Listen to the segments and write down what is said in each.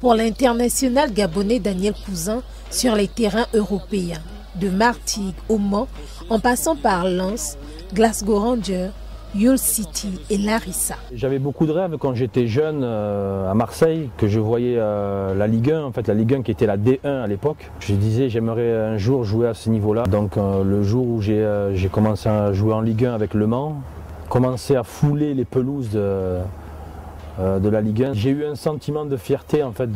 pour l'international gabonais Daniel Cousin sur les terrains européens, de Martigues au Mans, en passant par Lens, Glasgow Rangers, Hull City et Larissa. J'avais beaucoup de rêves quand j'étais jeune à Marseille, que je voyais la Ligue 1, en fait la Ligue 1 qui était la D1 à l'époque. Je disais j'aimerais un jour jouer à ce niveau-là. Donc le jour où j'ai commencé à jouer en Ligue 1 avec Le Mans, commencé à fouler les pelouses de la Ligue 1, j'ai eu un sentiment de fierté en fait,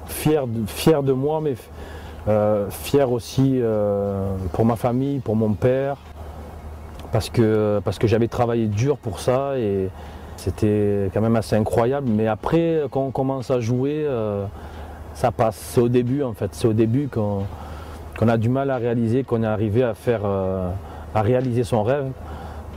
fier de moi, mais fier aussi pour ma famille, pour mon père. Parce que j'avais travaillé dur pour ça et c'était quand même assez incroyable. Mais après, quand on commence à jouer, ça passe. C'est au début en fait, c'est au début qu'on a du mal à réaliser, qu'on est arrivé à réaliser son rêve.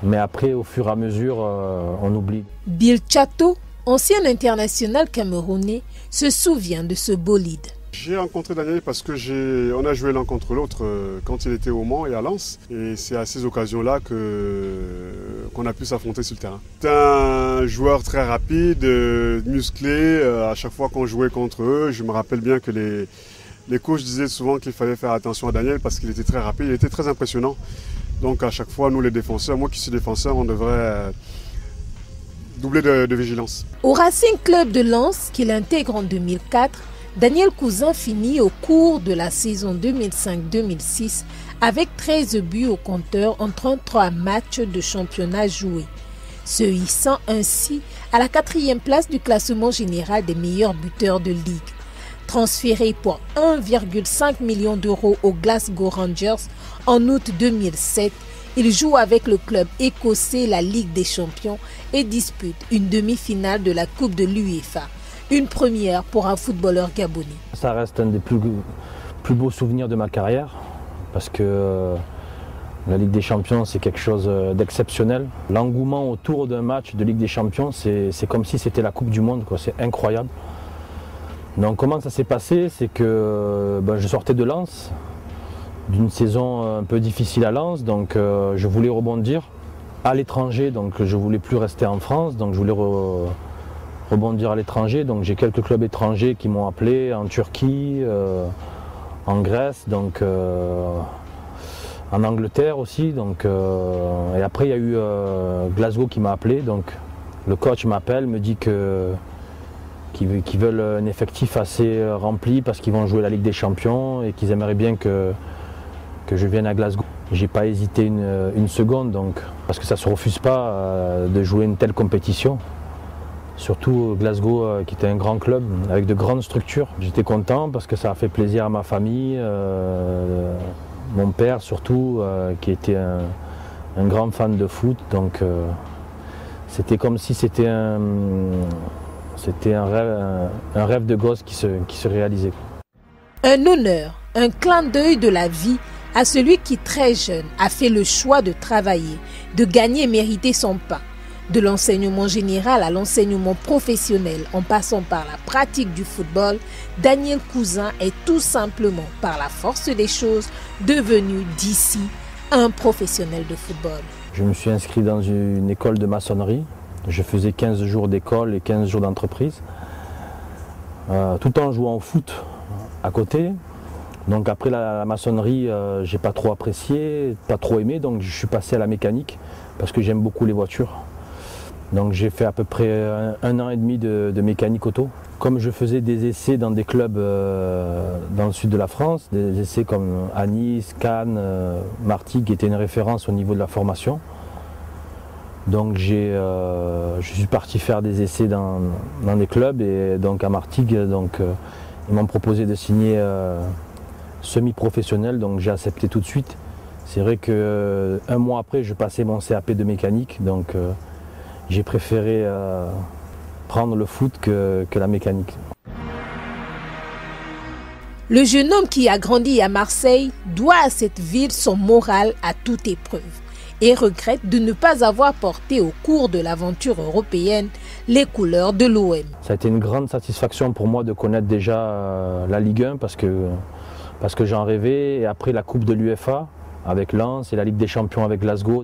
Mais après, au fur et à mesure, on oublie. Bill Chato, ancien international camerounais, se souvient de ce bolide. J'ai rencontré Daniel parce qu'on a joué l'un contre l'autre quand il était au Mans et à Lens. Et c'est à ces occasions-là qu'on a pu s'affronter sur le terrain. C'est un joueur très rapide, musclé. À chaque fois qu'on jouait contre eux, je me rappelle bien que les coachs disaient souvent qu'il fallait faire attention à Daniel parce qu'il était très rapide, il était très impressionnant. Donc à chaque fois, nous les défenseurs, moi qui suis défenseur, on devrait doubler de vigilance. Au Racing Club de Lens, qu'il intègre en 2004, Daniel Cousin finit au cours de la saison 2005-2006 avec 13 buts au compteur en 33 matchs de championnat joués, se hissant ainsi à la 4e place du classement général des meilleurs buteurs de ligue. Transféré pour 1,5 million d'euros au Glasgow Rangers en août 2007, il joue avec le club écossais la Ligue des Champions et dispute une demi-finale de la Coupe de l'UEFA. Une première pour un footballeur gabonais. Ça reste un des plus beaux souvenirs de ma carrière parce que la Ligue des Champions c'est quelque chose d'exceptionnel. L'engouement autour d'un match de Ligue des Champions c'est comme si c'était la Coupe du Monde, c'est incroyable. Donc comment ça s'est passé? C'est que je sortais de Lens, d'une saison un peu difficile à Lens, donc je voulais rebondir à l'étranger, donc je ne voulais plus rester en France, donc je voulais rebondir à l'étranger. Donc j'ai quelques clubs étrangers qui m'ont appelé en Turquie, en Grèce, donc en Angleterre aussi. Donc, et après il y a eu Glasgow qui m'a appelé. Donc le coach m'appelle, me dit qu'ils veulent un effectif assez rempli parce qu'ils vont jouer la Ligue des Champions et qu'ils aimeraient bien que je vienne à Glasgow. J'ai pas hésité une seconde, donc, parce que ça ne se refuse pas de jouer une telle compétition. Surtout Glasgow qui était un grand club avec de grandes structures. J'étais content parce que ça a fait plaisir à ma famille, mon père surtout qui était un grand fan de foot. Donc c'était comme si c'était un rêve de gosse qui se réalisait. Un honneur, un clin d'œil de la vie à celui qui très jeune a fait le choix de travailler, de gagner et mériter son pain. De l'enseignement général à l'enseignement professionnel en passant par la pratique du football, Daniel Cousin est tout simplement, par la force des choses, devenu d'ici un professionnel de football. Je me suis inscrit dans une école de maçonnerie. Je faisais 15 jours d'école et 15 jours d'entreprise, tout en jouant au foot à côté. Donc après la maçonnerie, j'ai pas trop apprécié, pas trop aimé, donc je suis passé à la mécanique parce que j'aime beaucoup les voitures. Donc j'ai fait à peu près un an et demi de mécanique auto. Comme je faisais des essais dans des clubs dans le sud de la France, des essais comme à Nice, Cannes, Martigues, qui étaient une référence au niveau de la formation. Donc je suis parti faire des essais dans des clubs et donc à Martigues, ils m'ont proposé de signer semi-professionnel, donc j'ai accepté tout de suite. C'est vrai qu'un mois après, je passais mon CAP de mécanique, donc j'ai préféré prendre le foot que la mécanique. Le jeune homme qui a grandi à Marseille doit à cette ville son moral à toute épreuve et regrette de ne pas avoir porté au cours de l'aventure européenne les couleurs de l'OM. Ça a été une grande satisfaction pour moi de connaître déjà la Ligue 1 parce que j'en rêvais, et après la Coupe de l'UEFA avec Lens et la Ligue des Champions avec Glasgow.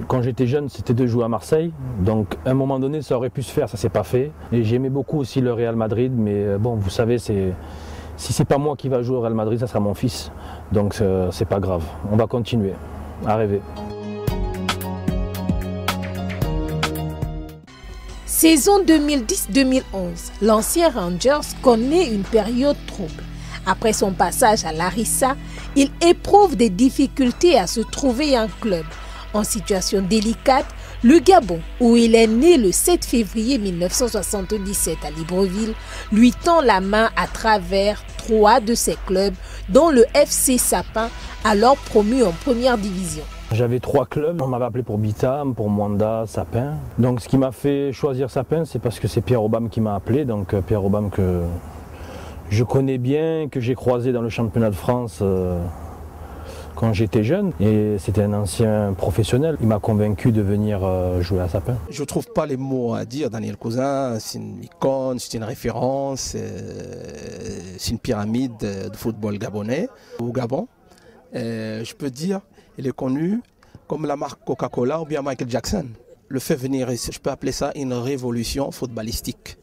Quand j'étais jeune, c'était de jouer à Marseille. Donc à un moment donné, ça aurait pu se faire, ça s'est pas fait. Et j'aimais beaucoup aussi le Real Madrid, mais bon, vous savez, si c'est pas moi qui va jouer au Real Madrid, ça sera mon fils. Donc c'est pas grave. On va continuer à rêver. Saison 2010-2011, l'ancien Rangers connaît une période trouble. Après son passage à Larissa, il éprouve des difficultés à se trouver un club. En situation délicate, le Gabon, où il est né le 7 février 1977 à Libreville, lui tend la main à travers 3 de ses clubs, dont le FC Sapin, alors promu en première division. J'avais 3 clubs, on m'avait appelé pour Bitam, pour Mwanda, Sapin. Donc ce qui m'a fait choisir Sapin, c'est parce que c'est Pierre Obam qui m'a appelé. Donc Pierre Obam que je connais bien, que j'ai croisé dans le championnat de France quand j'étais jeune. Et c'était un ancien professionnel. Il m'a convaincu de venir jouer à Sapin. Je ne trouve pas les mots à dire. Daniel Cousin, c'est une icône, c'est une référence, c'est une pyramide de football gabonais. Au Gabon, je peux dire, il est connu comme la marque Coca-Cola ou bien Michael Jackson. Le fait venir ici, je peux appeler ça une révolution footballistique.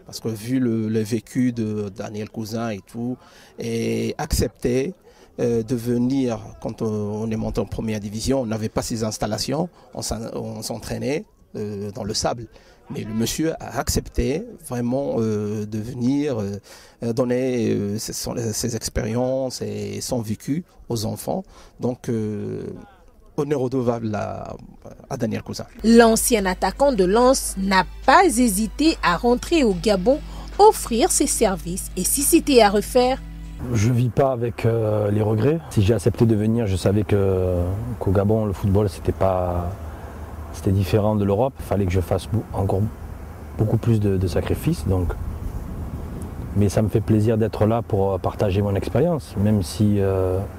Parce que vu le vécu de Daniel Cousin et tout, et accepter de venir, quand on est monté en première division, on n'avait pas ces installations, on s'entraînait dans le sable. Mais le monsieur a accepté vraiment de venir donner ses expériences et son vécu aux enfants. Donc, honneur redevable à Daniel Cousin. L'ancien attaquant de Lens n'a pas hésité à rentrer au Gabon, offrir ses services. Et si c'était à refaire, je ne vis pas avec les regrets. Si j'ai accepté de venir, je savais qu'au Gabon, le football, c'était différent de l'Europe. Il fallait que je fasse encore beaucoup plus de sacrifices. Mais ça me fait plaisir d'être là pour partager mon expérience. Même si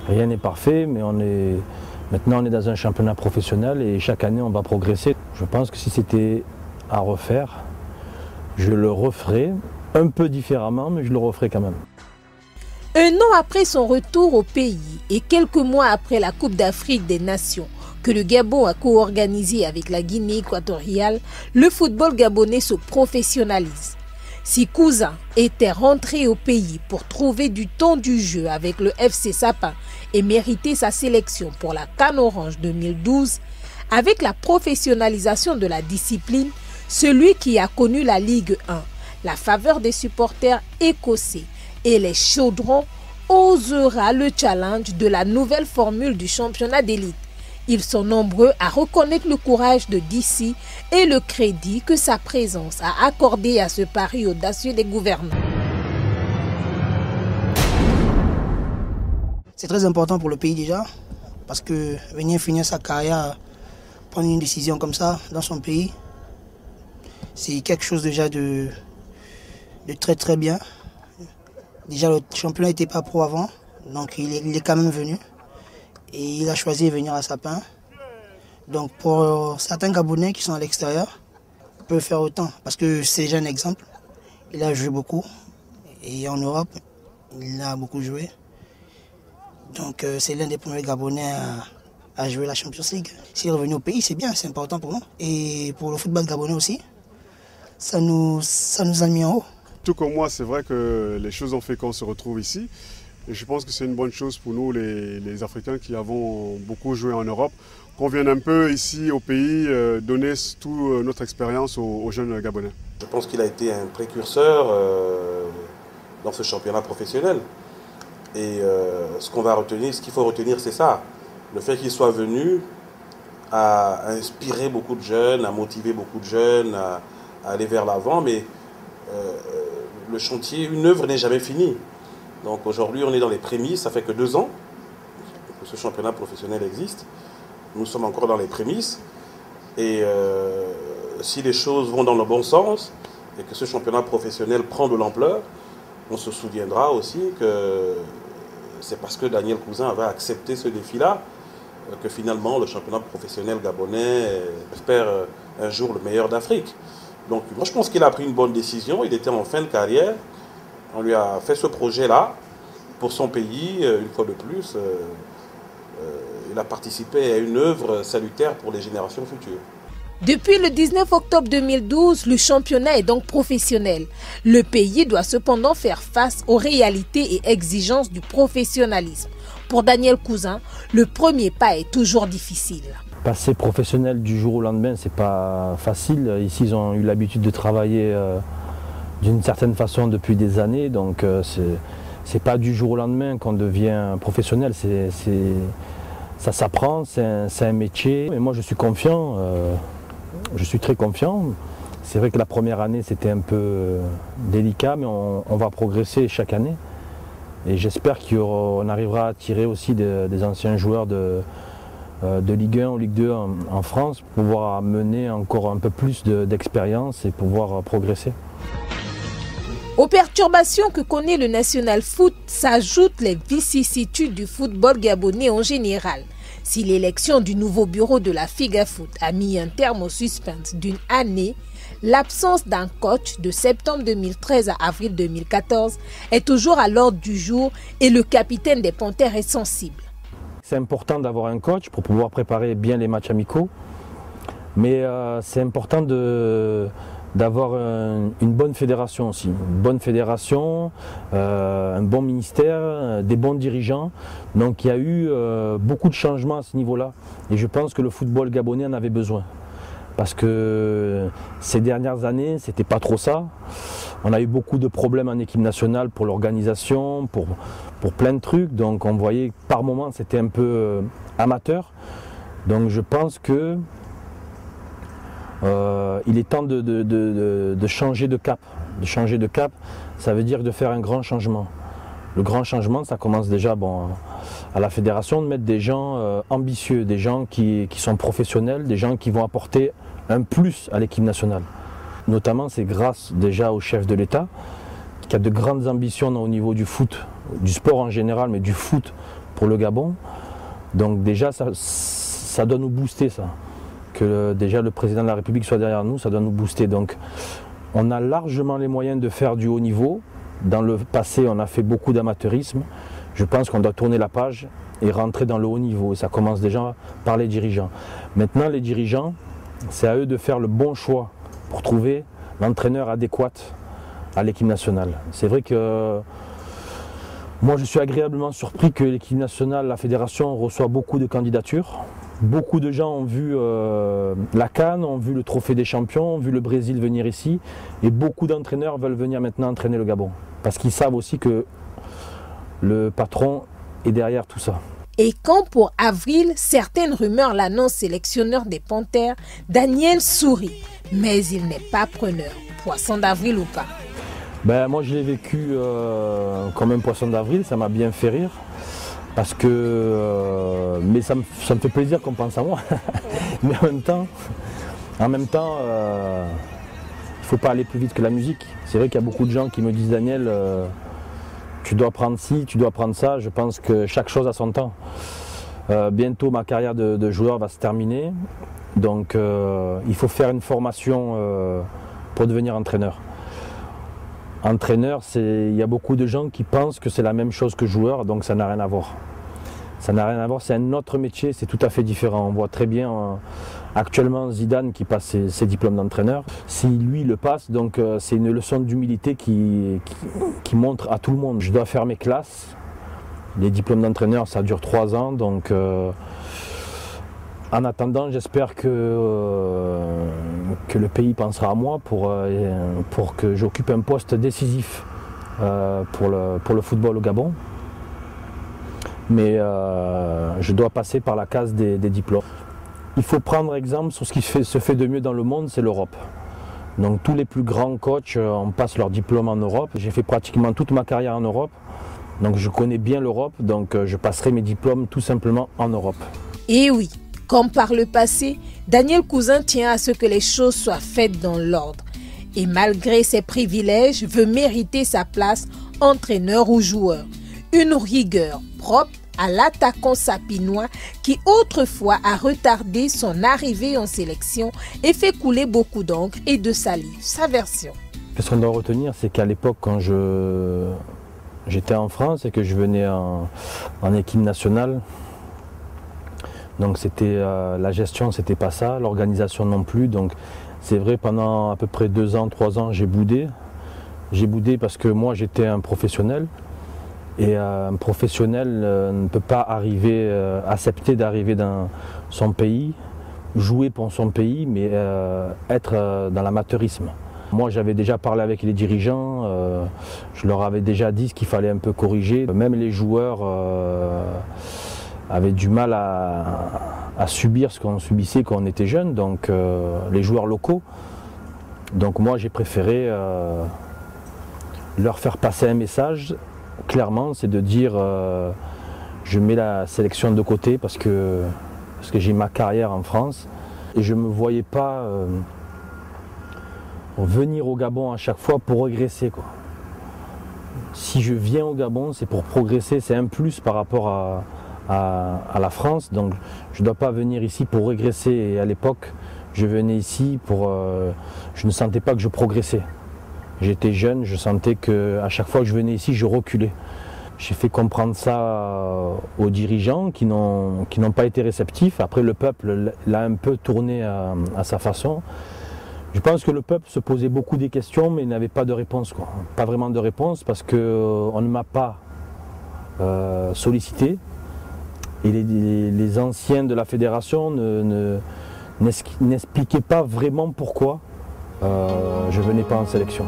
rien n'est parfait, mais maintenant on est dans un championnat professionnel et chaque année on va progresser. Je pense que si c'était à refaire, je le referais un peu différemment, mais je le referais quand même. Un an après son retour au pays et quelques mois après la Coupe d'Afrique des Nations que le Gabon a co-organisée avec la Guinée équatoriale, le football gabonais se professionnalise. Si Cousin était rentré au pays pour trouver du temps du jeu avec le FC Sapin et mériter sa sélection pour la CAN Orange 2012, avec la professionnalisation de la discipline, celui qui a connu la Ligue 1, la faveur des supporters écossais et les chaudrons osera le challenge de la nouvelle formule du championnat d'élite. Ils sont nombreux à reconnaître le courage de DC et le crédit que sa présence a accordé à ce pari audacieux des gouvernants. C'est très important pour le pays déjà, parce que venir finir sa carrière, prendre une décision comme ça dans son pays, c'est quelque chose déjà de très très bien. Déjà le championnat n'était pas pro avant, donc il est quand même venu. Et il a choisi de venir à Sapin. Donc pour certains Gabonais qui sont à l'extérieur, ils peuvent faire autant. Parce que c'est déjà un exemple. Il a joué beaucoup. Et en Europe, il a beaucoup joué. Donc c'est l'un des premiers Gabonais à jouer la Champions League. S'il est revenu au pays, c'est bien, c'est important pour nous. Et pour le football gabonais aussi, ça nous a mis en haut. Tout comme moi, c'est vrai que les choses ont fait qu'on se retrouve ici. Et je pense que c'est une bonne chose pour nous, les Africains qui avons beaucoup joué en Europe, qu'on vienne un peu ici au pays donner toute notre expérience aux jeunes Gabonais. Je pense qu'il a été un précurseur dans ce championnat professionnel. Et ce qu'il faut retenir, c'est ça. Le fait qu'il soit venu a inspiré beaucoup de jeunes, a motivé beaucoup de jeunes à aller vers l'avant. Mais le chantier, une œuvre n'est jamais finie. Donc aujourd'hui, on est dans les prémices, ça fait que 2 ans que ce championnat professionnel existe. Nous sommes encore dans les prémices. Et si les choses vont dans le bon sens et que ce championnat professionnel prend de l'ampleur, on se souviendra aussi que c'est parce que Daniel Cousin avait accepté ce défi-là que finalement le championnat professionnel gabonais espère un jour le meilleur d'Afrique. Donc moi je pense qu'il a pris une bonne décision, il était en fin de carrière. On lui a fait ce projet-là pour son pays, une fois de plus. il a participé à une œuvre salutaire pour les générations futures. Depuis le 19 octobre 2012, le championnat est donc professionnel. Le pays doit cependant faire face aux réalités et exigences du professionnalisme. Pour Daniel Cousin, le premier pas est toujours difficile. Passer professionnel du jour au lendemain, c'est pas facile. Ici, ils ont eu l'habitude de travailler d'une certaine façon depuis des années, donc c'est pas du jour au lendemain qu'on devient professionnel. Ça s'apprend, c'est un métier. Et moi, je suis confiant. Je suis très confiant. C'est vrai que la première année, c'était un peu délicat, mais on va progresser chaque année. Et j'espère qu'on arrivera à attirer aussi des anciens joueurs de Ligue 1 ou Ligue 2 en France pour pouvoir mener encore un peu plus d'expérience et pouvoir progresser. Aux perturbations que connaît le National Foot s'ajoutent les vicissitudes du football gabonais en général. Si l'élection du nouveau bureau de la FIGAFOOT a mis un terme au suspense d'une année, l'absence d'un coach de septembre 2013 à avril 2014 est toujours à l'ordre du jour et le capitaine des Panthères est sensible. C'est important d'avoir un coach pour pouvoir préparer bien les matchs amicaux, mais c'est important d'avoir une bonne fédération aussi. Une bonne fédération, un bon ministère, des bons dirigeants. Donc il y a eu beaucoup de changements à ce niveau-là. Et je pense que le football gabonais en avait besoin. Parce que ces dernières années, c'était pas trop ça. On a eu beaucoup de problèmes en équipe nationale pour l'organisation, pour plein de trucs. Donc on voyait que par moments c'était un peu amateur. Donc je pense que il est temps de changer de cap. De changer de cap, ça veut dire de faire un grand changement. Le grand changement, ça commence déjà à la fédération de mettre des gens ambitieux, des gens qui sont professionnels, des gens qui vont apporter un plus à l'équipe nationale. Notamment, c'est grâce déjà au chef de l'État qui a de grandes ambitions au niveau du foot, du sport en général, mais du foot pour le Gabon. Donc déjà, ça doit nous booster ça. Que déjà le président de la République soit derrière nous, ça doit nous booster. Donc on a largement les moyens de faire du haut niveau. Dans le passé, on a fait beaucoup d'amateurisme. Je pense qu'on doit tourner la page et rentrer dans le haut niveau. Et ça commence déjà par les dirigeants. Maintenant, les dirigeants, c'est à eux de faire le bon choix pour trouver l'entraîneur adéquat à l'équipe nationale. C'est vrai que moi, je suis agréablement surpris que l'équipe nationale, la fédération, reçoit beaucoup de candidatures. Beaucoup de gens ont vu la CAN, ont vu le Trophée des Champions, ont vu le Brésil venir ici. Et beaucoup d'entraîneurs veulent venir maintenant entraîner le Gabon. Parce qu'ils savent aussi que le patron est derrière tout ça. Et quand pour avril, certaines rumeurs l'annoncent sélectionneur des Panthères, Daniel sourit. Mais il n'est pas preneur. Poisson d'avril ou pas? Moi je l'ai vécu comme un poisson d'avril, ça m'a bien fait rire. Parce que, mais ça me fait plaisir qu'on pense à moi. Mais en même temps, il ne faut pas aller plus vite que la musique. C'est vrai qu'il y a beaucoup de gens qui me disent Daniel, tu dois prendre ci, tu dois prendre ça. Je pense que chaque chose a son temps. Bientôt ma carrière de joueur va se terminer. Donc il faut faire une formation pour devenir entraîneur. Entraîneur, il y a beaucoup de gens qui pensent que c'est la même chose que joueur, donc ça n'a rien à voir. Ça n'a rien à voir, c'est un autre métier, c'est tout à fait différent. On voit très bien actuellement Zidane qui passe ses diplômes d'entraîneur. Si lui le passe, donc c'est une leçon d'humilité qui montre à tout le monde. Je dois faire mes classes. Les diplômes d'entraîneur, ça dure 3 ans, donc en attendant, j'espère que le pays pensera à moi pour que j'occupe un poste décisif pour le football au Gabon. Mais je dois passer par la case des diplômes. Il faut prendre exemple sur ce qui se fait de mieux dans le monde, c'est l'Europe. Donc tous les plus grands coachs, on passe leur diplôme en Europe. J'ai fait pratiquement toute ma carrière en Europe. Donc je connais bien l'Europe, donc je passerai mes diplômes tout simplement en Europe. Et oui, comme par le passé, Daniel Cousin tient à ce que les choses soient faites dans l'ordre. Et malgré ses privilèges, veut mériter sa place entraîneur ou joueur. Une rigueur propre à l'attaquant sapinois qui autrefois a retardé son arrivée en sélection et fait couler beaucoup d'encre et de salive. Sa version. Ce qu'on doit retenir, c'est qu'à l'époque, quand j'étais en France et que je venais en équipe nationale, Donc c'était la gestion, c'était pas ça, l'organisation non plus. Donc c'est vrai, pendant à peu près 2 ans, 3 ans, j'ai boudé. J'ai boudé parce que moi j'étais un professionnel. Et un professionnel ne peut pas accepter d'arriver dans son pays, jouer pour son pays, mais être dans l'amateurisme. Moi j'avais déjà parlé avec les dirigeants, je leur avais déjà dit ce qu'il fallait un peu corriger. Même les joueurs avaient du mal à subir ce qu'on subissait quand on était jeune, donc les joueurs locaux. Donc moi j'ai préféré leur faire passer un message, clairement, c'est de dire je mets la sélection de côté parce que j'ai ma carrière en France et je ne me voyais pas venir au Gabon à chaque fois pour régresser, quoi. Si je viens au Gabon, c'est pour progresser, c'est un plus par rapport à la France, donc je ne dois pas venir ici pour régresser. Et à l'époque, je venais ici je ne sentais pas que je progressais. J'étais jeune, je sentais qu'à chaque fois que je venais ici, je reculais. J'ai fait comprendre ça aux dirigeants qui n'ont pas été réceptifs. Après, le peuple l'a un peu tourné à sa façon. Je pense que le peuple se posait beaucoup des questions, mais il n'avait pas de réponse, quoi. Pas vraiment de réponse parce qu'on ne m'a pas sollicité. Et les anciens de la fédération n'expliquaient pas vraiment pourquoi je ne venais pas en sélection.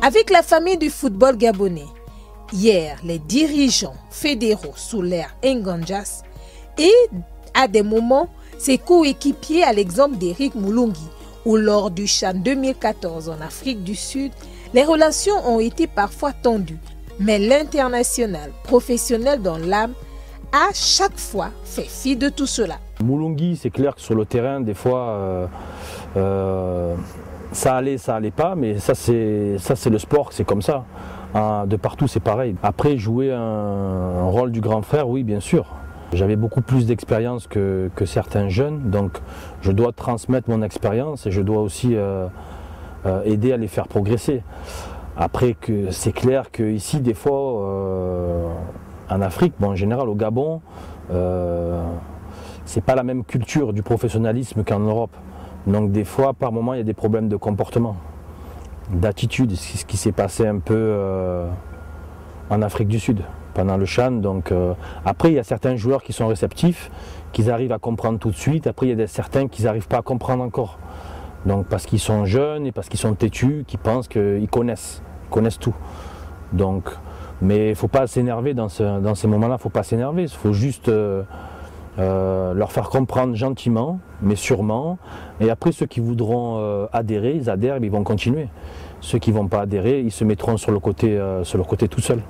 Avec la famille du football gabonais, hier, les dirigeants fédéraux sous l'ère Nganjas et à des moments, ses coéquipiers à l'exemple d'Eric Moulungi, où lors du CHAN 2014 en Afrique du Sud, les relations ont été parfois tendues, mais l'international professionnel dans l'âme a chaque fois fait fi de tout cela. Moulungi, c'est clair que sur le terrain, des fois, ça allait pas, mais ça c'est le sport, c'est comme ça. De partout, c'est pareil. Après, jouer un rôle du grand frère, oui, bien sûr. J'avais beaucoup plus d'expérience que certains jeunes, donc je dois transmettre mon expérience et je dois aussi aider à les faire progresser. Après, c'est clair qu'ici, des fois, en Afrique, en général au Gabon, c'est pas la même culture du professionnalisme qu'en Europe. Donc des fois, par moment, il y a des problèmes de comportement, d'attitude, ce qui s'est passé un peu en Afrique du Sud pendant le CHAN. Donc, après, il y a certains joueurs qui sont réceptifs, qui arrivent à comprendre tout de suite. Après, il y a certains qui n'arrivent pas à comprendre encore. Donc, parce qu'ils sont jeunes et parce qu'ils sont têtus, qui pensent qu'ils connaissent tout. Donc, mais il ne faut pas s'énerver dans ces moments-là, il ne faut pas s'énerver. Il faut juste leur faire comprendre gentiment, mais sûrement. Et après, ceux qui voudront adhérer, ils adhèrent et ils vont continuer. Ceux qui ne vont pas adhérer, ils se mettront sur le côté tout seuls.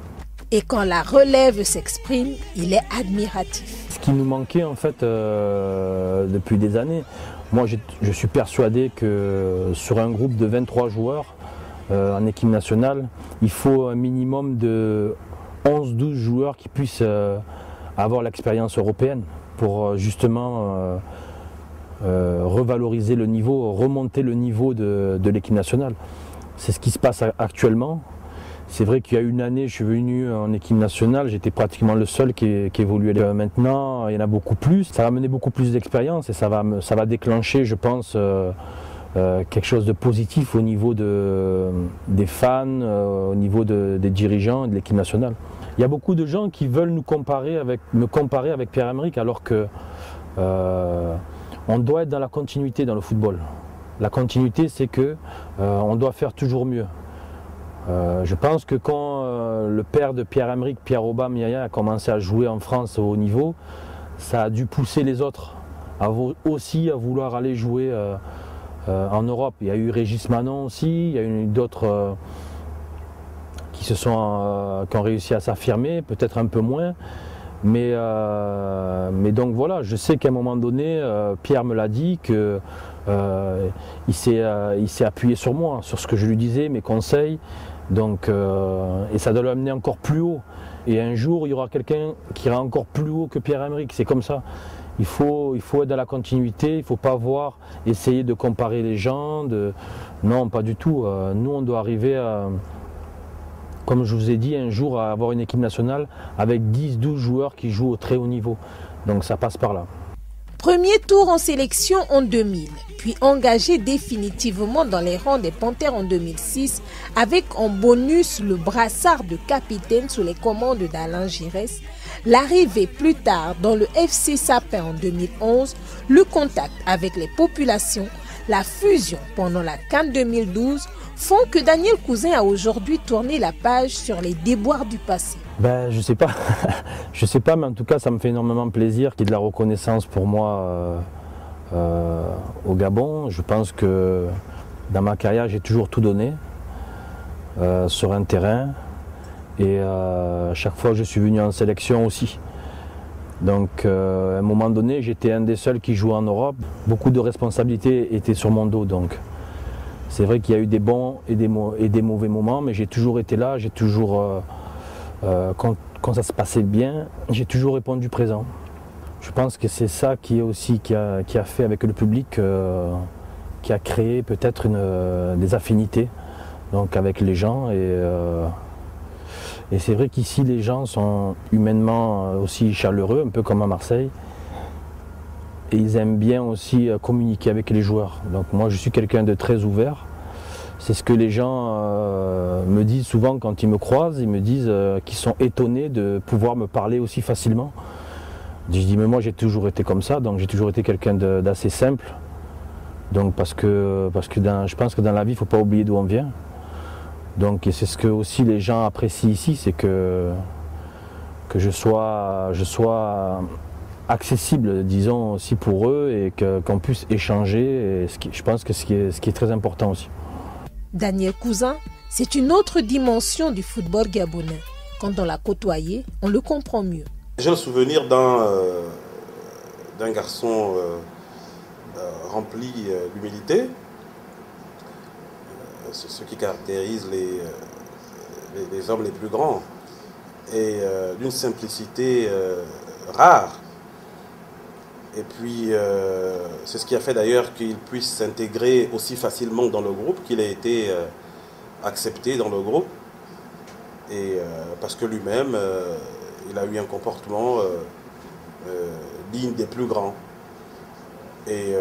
Et quand la relève s'exprime, il est admiratif. Ce qui nous manquait en fait depuis des années, moi je suis persuadé que sur un groupe de 23 joueurs en équipe nationale, il faut un minimum de 11-12 joueurs qui puissent avoir l'expérience européenne pour justement revaloriser le niveau, remonter le niveau de l'équipe nationale. C'est ce qui se passe actuellement. C'est vrai qu'il y a une année, je suis venu en équipe nationale, j'étais pratiquement le seul qui évoluait. Maintenant, il y en a beaucoup plus. Ça va mener beaucoup plus d'expérience et ça va déclencher, je pense, quelque chose de positif au niveau des fans, au niveau des dirigeants et de l'équipe nationale. Il y a beaucoup de gens qui veulent me comparer avec Pierre-Emerick alors que on doit être dans la continuité dans le football. La continuité, c'est que on doit faire toujours mieux. Je pense que quand le père de Pierre-Emerick, Pierre Aubameyang, a commencé à jouer en France au haut niveau, ça a dû pousser les autres aussi à vouloir aller jouer en Europe. Il y a eu Régis Manon aussi, il y a eu d'autres qui ont réussi à s'affirmer, peut-être un peu moins. Mais donc voilà, je sais qu'à un moment donné, Pierre me l'a dit que il s'est appuyé sur moi, sur ce que je lui disais, mes conseils. Donc, et ça doit l'amener encore plus haut. Et un jour, il y aura quelqu'un qui ira encore plus haut que Pierre-Emerick. C'est comme ça. Il faut être dans la continuité. Il ne faut pas essayer de comparer les gens. Non, pas du tout. Nous, on doit arriver comme je vous ai dit, un jour à avoir une équipe nationale avec 10-12 joueurs qui jouent au très haut niveau. Donc ça passe par là. Premier tour en sélection en 2000, puis engagé définitivement dans les rangs des Panthères en 2006, avec en bonus le brassard de capitaine sous les commandes d'Alain Giresse, l'arrivée plus tard dans le FC Sapin en 2011, le contact avec les populations, la fusion pendant la CAN 2012 font que Daniel Cousin a aujourd'hui tourné la page sur les déboires du passé. Je sais pas, mais en tout cas ça me fait énormément plaisir qu'il y ait de la reconnaissance pour moi au Gabon. Je pense que dans ma carrière j'ai toujours tout donné sur un terrain et chaque fois je suis venu en sélection aussi. Donc à un moment donné j'étais un des seuls qui jouait en Europe. Beaucoup de responsabilités étaient sur mon dos donc. C'est vrai qu'il y a eu des bons et des mauvais moments, mais j'ai toujours été là, j'ai toujours, quand ça se passait bien, j'ai toujours répondu présent. Je pense que c'est ça qui a fait avec le public, qui a créé peut-être des affinités donc avec les gens. Et c'est vrai qu'ici les gens sont humainement aussi chaleureux, un peu comme à Marseille. Et ils aiment bien aussi communiquer avec les joueurs. Donc moi je suis quelqu'un de très ouvert. C'est ce que les gens me disent souvent quand ils me croisent. Ils me disent qu'ils sont étonnés de pouvoir me parler aussi facilement. Je dis mais moi j'ai toujours été comme ça, donc j'ai toujours été quelqu'un d'assez simple. Donc parce que je pense que dans la vie il ne faut pas oublier d'où on vient. Donc et c'est ce que aussi les gens apprécient ici, c'est que je sois accessible, disons, aussi pour eux et qu'on puisse échanger. Et je pense que ce qui est très important aussi. Daniel Cousin, c'est une autre dimension du football gabonais. Quand on l'a côtoyé, on le comprend mieux. J'ai le souvenir d'un garçon rempli d'humilité. C'est ce qui caractérise les hommes les plus grands. Et d'une simplicité rare. Et puis, c'est ce qui a fait d'ailleurs qu'il puisse s'intégrer aussi facilement dans le groupe, qu'il ait été accepté dans le groupe. Et parce que lui-même, il a eu un comportement digne des plus grands. Et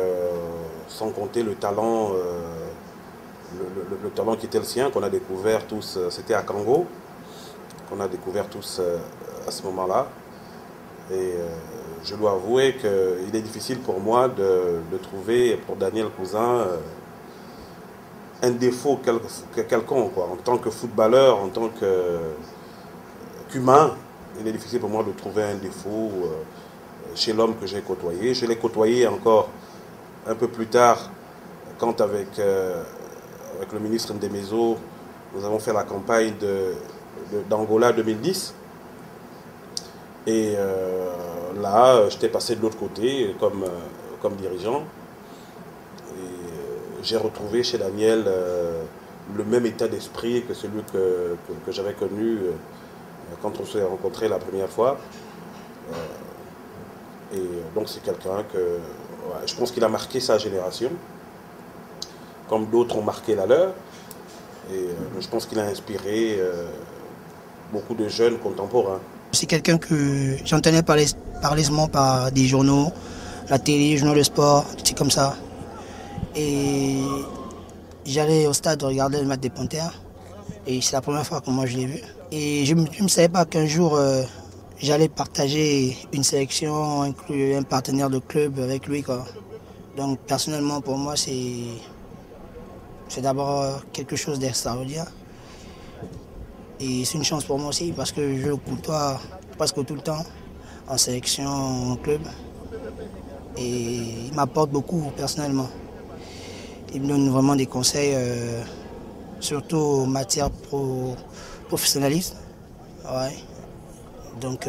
sans compter le talent, le talent qui était le sien, qu'on a découvert tous, c'était à Kango, qu'on a découvert tous à ce moment-là. Et je dois avouer qu'il est difficile pour moi de trouver pour Daniel Cousin un défaut quelconque, quoi. En tant que footballeur, en tant qu'humain, il est difficile pour moi de trouver un défaut chez l'homme que j'ai côtoyé. Je l'ai côtoyé encore un peu plus tard, quand avec le ministre Ndemezo, nous avons fait la campagne d'Angola 2010. Et là, j'étais passé de l'autre côté comme dirigeant. Et j'ai retrouvé chez Daniel le même état d'esprit que celui que j'avais connu quand on s'est rencontrés la première fois. Et donc c'est quelqu'un que je pense qu'il a marqué sa génération, comme d'autres ont marqué la leur. Et je pense qu'il a inspiré beaucoup de jeunes contemporains. C'est quelqu'un que j'entendais parler seulement par des journaux, la télé, journaux de sport, c'est comme ça. Et j'allais au stade regarder le match des Panthères. Et c'est la première fois que moi je l'ai vu. Et je ne savais pas qu'un jour j'allais partager une sélection, inclure un partenaire de club avec lui, quoi. Donc personnellement pour moi c'est d'abord quelque chose d'extraordinaire. Et c'est une chance pour moi aussi parce que je le côtoie presque tout le temps en sélection, en club. Et il m'apporte beaucoup personnellement. Il me donne vraiment des conseils, surtout en matière professionnalisme. Ouais. Donc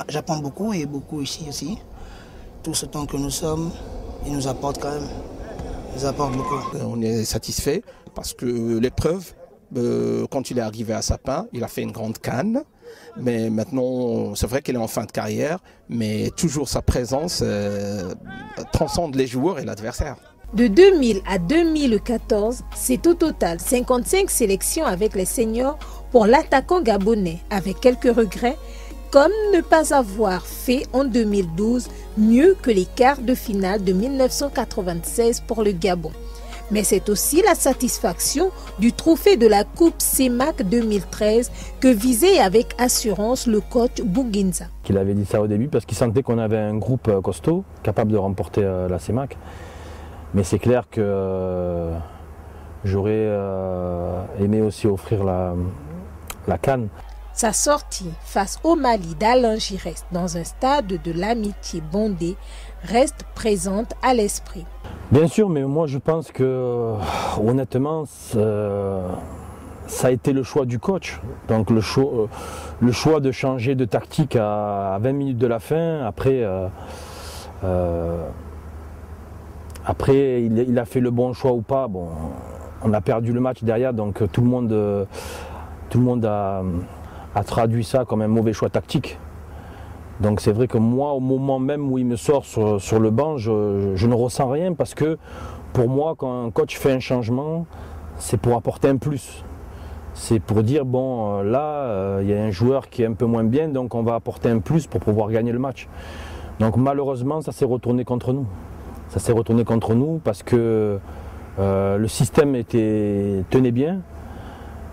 j'apprends beaucoup et beaucoup ici aussi. Tout ce temps que nous sommes, il nous apporte quand même. Il nous apporte beaucoup. On est satisfait parce que l'épreuve, quand il est arrivé à Sapin, il a fait une grande canne. Mais maintenant, c'est vrai qu'il est en fin de carrière, mais toujours sa présence transcende les joueurs et l'adversaire. De 2000 à 2014, c'est au total 55 sélections avec les seniors pour l'attaquant gabonais, avec quelques regrets, comme ne pas avoir fait en 2012 mieux que les quarts de finale de 1996 pour le Gabon. Mais c'est aussi la satisfaction du trophée de la Coupe CEMAC 2013 que visait avec assurance le coach Bouguinza. Il avait dit ça au début parce qu'il sentait qu'on avait un groupe costaud, capable de remporter la CEMAC. Mais c'est clair que j'aurais aimé aussi offrir la CAN. Sa sortie face au Mali d'Alain Giresse dans un stade de l'amitié bondé reste présente à l'esprit. Bien sûr, mais moi je pense que honnêtement, ça a été le choix du coach. Donc le choix de changer de tactique à 20 minutes de la fin, après il a fait le bon choix ou pas. Bon, on a perdu le match derrière, donc tout le monde a traduit ça comme un mauvais choix tactique. Donc c'est vrai que moi, au moment même où il me sort sur le banc, je ne ressens rien parce que pour moi, quand un coach fait un changement, c'est pour apporter un plus. C'est pour dire, bon, là, il y a un joueur qui est un peu moins bien, donc on va apporter un plus pour pouvoir gagner le match. Donc malheureusement, ça s'est retourné contre nous. Ça s'est retourné contre nous parce que le système tenait bien.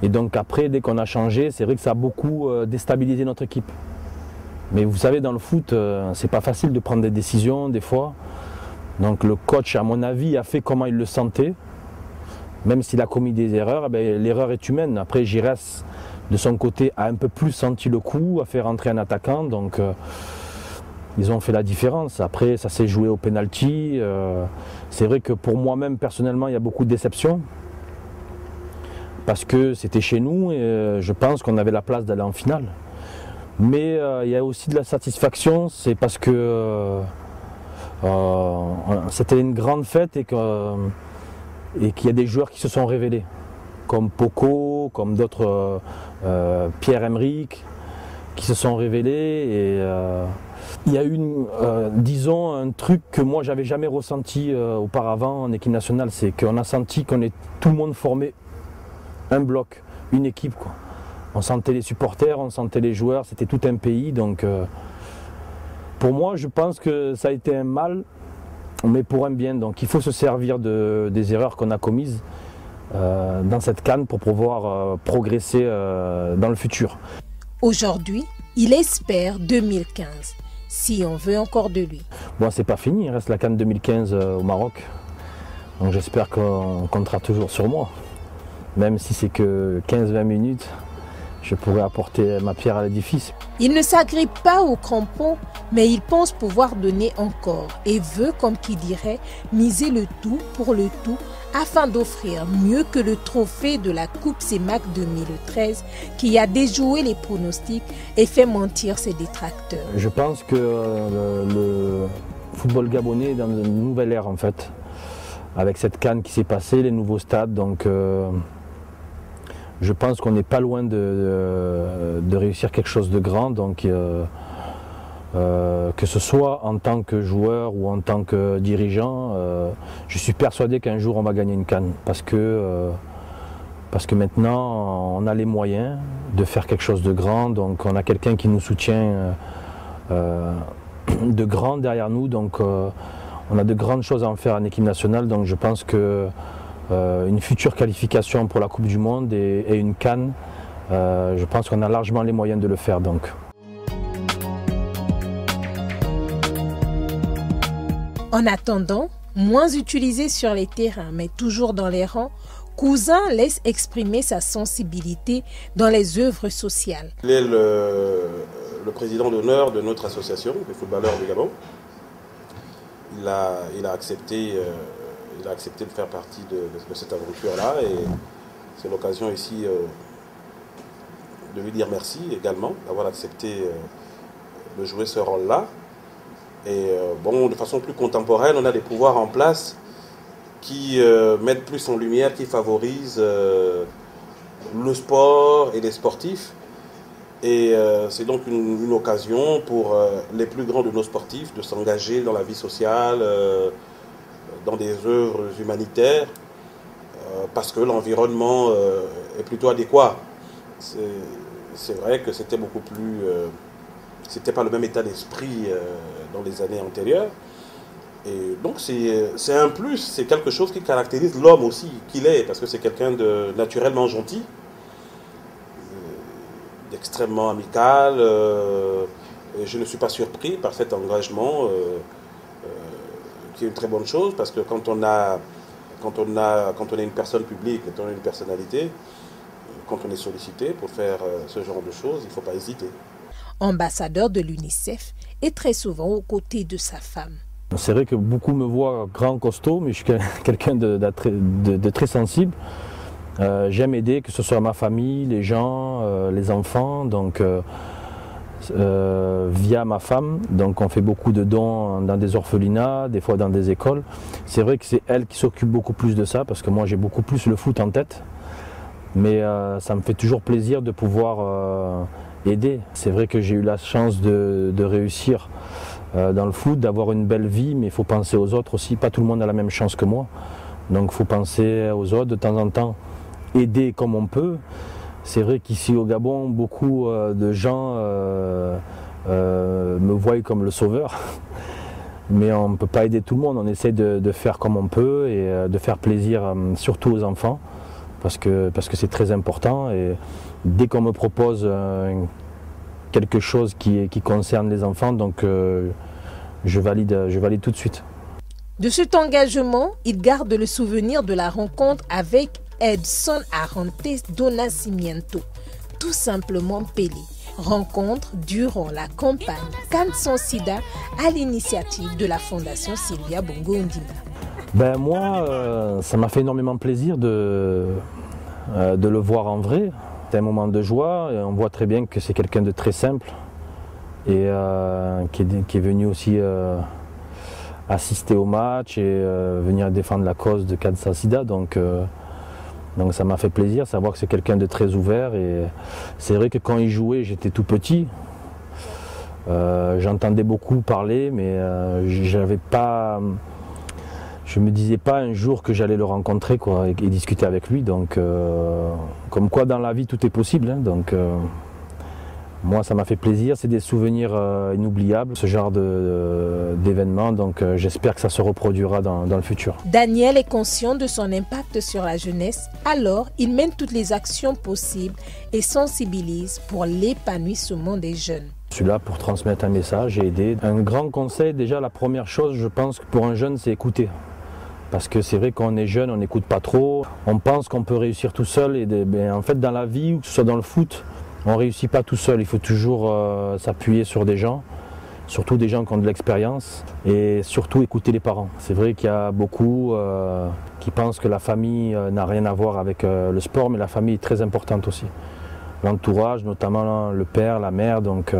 Et donc après, dès qu'on a changé, c'est vrai que ça a beaucoup déstabilisé notre équipe. Mais vous savez, dans le foot, c'est pas facile de prendre des décisions des fois. Donc le coach, à mon avis, a fait comment il le sentait. Même s'il a commis des erreurs, l'erreur est humaine. Après, Giresse, de son côté, a un peu plus senti le coup, a fait rentrer un attaquant. Donc ils ont fait la différence. Après, ça s'est joué au penalty. C'est vrai que pour moi-même, personnellement, il y a beaucoup de déceptions. Parce que c'était chez nous et je pense qu'on avait la place d'aller en finale. Mais il y a aussi de la satisfaction, c'est parce que c'était une grande fête et qu'il y a des joueurs qui se sont révélés, comme Poco, comme d'autres, Pierre-Emerick, qui se sont révélés. Et il y a eu, disons, un truc que moi j'avais jamais ressenti auparavant en équipe nationale, c'est qu'on a senti qu'on est tout le monde formé un bloc, une équipe, quoi. On sentait les supporters, on sentait les joueurs, c'était tout un pays. Donc pour moi, je pense que ça a été un mal, mais pour un bien. Donc il faut se servir des erreurs qu'on a commises dans cette CAN pour pouvoir progresser dans le futur. Aujourd'hui, il espère 2015, si on veut encore de lui. Bon, c'est pas fini, il reste la CAN 2015 au Maroc. Donc j'espère qu'on comptera toujours sur moi. Même si c'est que 15-20 minutes, je pourrais apporter ma pierre à l'édifice. Il ne s'agrippe pas aux crampons, mais il pense pouvoir donner encore et veut, comme qui dirait, miser le tout pour le tout afin d'offrir mieux que le trophée de la Coupe CEMAC 2013 qui a déjoué les pronostics et fait mentir ses détracteurs. Je pense que le football gabonais est dans une nouvelle ère en fait, avec cette CAN qui s'est passée, les nouveaux stades. Donc je pense qu'on n'est pas loin de réussir quelque chose de grand, donc que ce soit en tant que joueur ou en tant que dirigeant, je suis persuadé qu'un jour on va gagner une CAN parce que maintenant on a les moyens de faire quelque chose de grand, donc on a quelqu'un qui nous soutient de grand derrière nous, donc on a de grandes choses à en faire en équipe nationale, donc je pense que une future qualification pour la Coupe du Monde et une CAN, je pense qu'on a largement les moyens de le faire. Donc. En attendant, moins utilisé sur les terrains mais toujours dans les rangs, Cousin laisse exprimer sa sensibilité dans les œuvres sociales. Il est le président d'honneur de notre association, les footballeurs du Gabon. Il a accepté de faire partie de cette aventure-là et c'est l'occasion ici de lui dire merci également d'avoir accepté de jouer ce rôle-là. Et bon, de façon plus contemporaine, on a des pouvoirs en place qui mettent plus en lumière, qui favorisent le sport et les sportifs. Et c'est donc une occasion pour les plus grands de nos sportifs de s'engager dans la vie sociale, dans des œuvres humanitaires parce que l'environnement est plutôt adéquat. C'est vrai que c'était beaucoup plus... c'était pas le même état d'esprit dans les années antérieures. Et donc c'est un plus, c'est quelque chose qui caractérise l'homme aussi, qu'il est, parce que c'est quelqu'un de naturellement gentil, d'extrêmement amical, et je ne suis pas surpris par cet engagement, qui est une très bonne chose, parce que quand on est une personne publique, quand on est une personnalité, quand on est sollicité pour faire ce genre de choses, il ne faut pas hésiter. Ambassadeur de l'UNICEF et très souvent aux côtés de sa femme. C'est vrai que beaucoup me voient grand, costaud, mais je suis quelqu'un de très sensible. J'aime aider, que ce soit ma famille, les gens, les enfants, donc via ma femme. Donc on fait beaucoup de dons dans des orphelinats, des fois dans des écoles. C'est vrai que c'est elle qui s'occupe beaucoup plus de ça, parce que moi j'ai beaucoup plus le foot en tête. Mais ça me fait toujours plaisir de pouvoir aider. C'est vrai que j'ai eu la chance de réussir dans le foot, d'avoir une belle vie, mais il faut penser aux autres aussi. Pas tout le monde a la même chance que moi. Donc il faut penser aux autres de temps en temps, aider comme on peut. C'est vrai qu'ici au Gabon, beaucoup de gens me voient comme le sauveur. Mais on ne peut pas aider tout le monde. On essaie de faire comme on peut et de faire plaisir surtout aux enfants, parce que c'est très important. Et dès qu'on me propose quelque chose qui concerne les enfants, donc je valide tout de suite. De cet engagement, il garde le souvenir de la rencontre avec Edson Arantes do Nascimento, tout simplement Pelé. Rencontre durant la campagne CAN sans Sida à l'initiative de la Fondation Sylvia Bongo Ondimba. Ben moi, ça m'a fait énormément plaisir de le voir en vrai. C'est un moment de joie et on voit très bien que c'est quelqu'un de très simple et qui est venu aussi assister au match et venir défendre la cause de CAN sans Sida. Donc ça m'a fait plaisir de savoir que c'est quelqu'un de très ouvert. Et c'est vrai que quand il jouait, j'étais tout petit. J'entendais beaucoup parler, mais je me disais pas un jour que j'allais le rencontrer quoi, et discuter avec lui. Donc, comme quoi dans la vie tout est possible. Hein, donc, moi ça m'a fait plaisir. C'est des souvenirs inoubliables, ce genre d'événements. Donc, j'espère que ça se reproduira dans le futur. Daniel est conscient de son impact sur la jeunesse. Alors, il mène toutes les actions possibles et sensibilise pour l'épanouissement des jeunes. Je suis là pour transmettre un message et aider. Un grand conseil, déjà la première chose, je pense que pour un jeune, c'est écouter. Parce que c'est vrai qu'on est jeune, on n'écoute pas trop, on pense qu'on peut réussir tout seul. Et en fait, dans la vie, ou que ce soit dans le foot, on ne réussit pas tout seul. Il faut toujours s'appuyer sur des gens, surtout des gens qui ont de l'expérience, et surtout écouter les parents. C'est vrai qu'il y a beaucoup qui pensent que la famille n'a rien à voir avec le sport, mais la famille est très importante aussi. L'entourage, notamment le père, la mère. Donc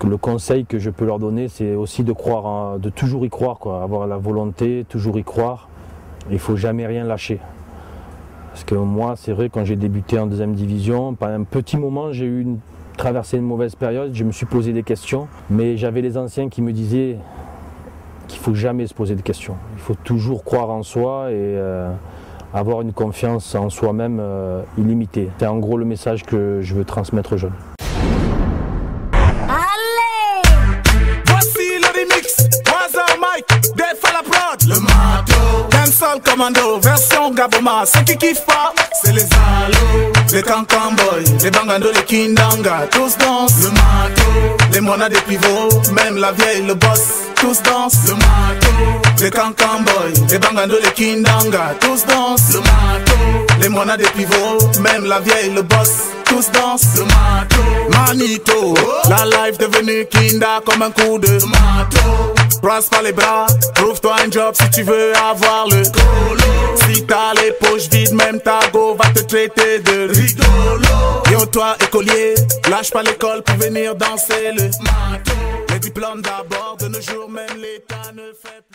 le conseil que je peux leur donner, c'est aussi de croire, de toujours y croire, quoi. Avoir la volonté, toujours y croire. Il ne faut jamais rien lâcher. Parce que moi, c'est vrai, quand j'ai débuté en deuxième division, pendant un petit moment, j'ai traversé une mauvaise période, je me suis posé des questions, mais j'avais les anciens qui me disaient qu'il ne faut jamais se poser de questions. Il faut toujours croire en soi et avoir une confiance en soi-même illimitée. C'est en gros le message que je veux transmettre aux jeunes. Le mato, dancehall commando, version Gaboma. Ceux qui kiffent pas, c'est les alos, les cancamboys, les bangando, les kindanga. Tous dansent le mato, les monas des pivots, même la vieille, le boss. Tous dansent le mato, les cancamboys, les bangando, les kindanga. Tous dansent le mato, les monas des pivots, même la vieille, le boss. Tous dansent le mato, Manito, la life devenue kinda comme un coup de mato. Brasse pas les bras, trouve-toi un job si tu veux avoir le colo. Si t'as les poches vides, même ta go va te traiter de rigolo. Yo toi écolier, lâche pas l'école pour venir danser le mato. Les diplômes d'abord, de nos jours même l'État ne fait plus.